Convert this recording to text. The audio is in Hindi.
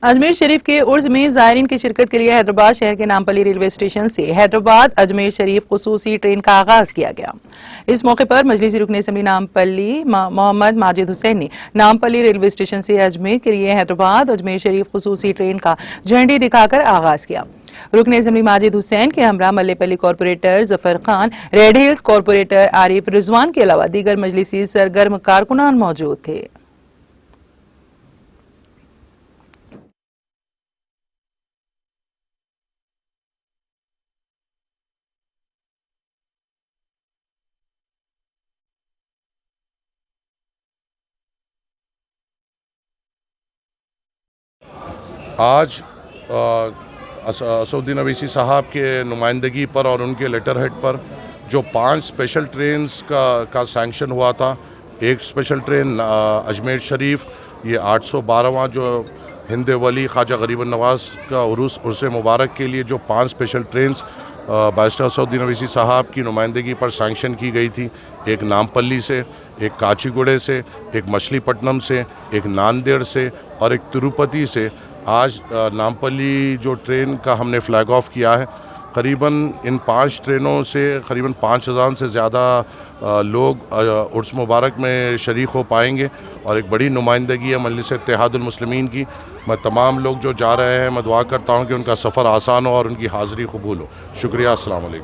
अजमेर शरीफ के उर्स में ज़ायरीन की शिरकत के लिए हैदराबाद शहर के नामपल्ली रेलवे स्टेशन से हैदराबाद अजमेर शरीफ खुसूसी ट्रेन का आगाज किया गया। इस मौके पर मजलिसी रुकन असम्बली नामपल्ली मोहम्मद माजिद हुसैन ने नामपल्ली रेलवे स्टेशन से अजमेर के लिए हैदराबाद अजमेर शरीफ खुसूसी ट्रेन का झंडी दिखाकर आगाज किया। रुकन असम्बली माजिद हुसैन के हमरा Mallepally corporator Zafar Khan, red hills corporator Arif Rizwan के अलावा दीगर मजलिसी सरगर्म कारकुनान मौजूद थे। आज असदुद्दीन अवीसी साहब के नुमाइंदगी पर और उनके लेटर हेड पर जो 5 स्पेशल ट्रेन्स का सैंक्शन हुआ था। एक स्पेशल ट्रेन अजमेर शरीफ, ये 812वां जो हिंद वली ख्वाजा गरीब नवाज़ का उर्स मुबारक के लिए जो 5 special trains barrister Asaduddin Owaisi साहब की नुमाइंदगी पर सैंक्शन की गई थी। एक नामपल्ली से, एक काचीगुड़े से, एक मछलीपट्टनम से, एक नांदेड़ से और एक तिरुपति से आज नामपल्ली जो ट्रेन का हमने फ़्लैग ऑफ किया है। करीबन इन 5 ट्रेनों से करीबन 5000 से ज़्यादा लोग उर्स मुबारक में शरीक हो पाएंगे और एक बड़ी नुमाइंदगी है मजलिस इत्तेहादुल मुस्लिमीन की। मैं तमाम लोग जो जा रहे हैं, मैं दुआ करता हूँ कि उनका सफ़र आसान हो और उनकी हाज़िरी कबूल हो। शुक्रिया। अस्सलाम वालेकुम।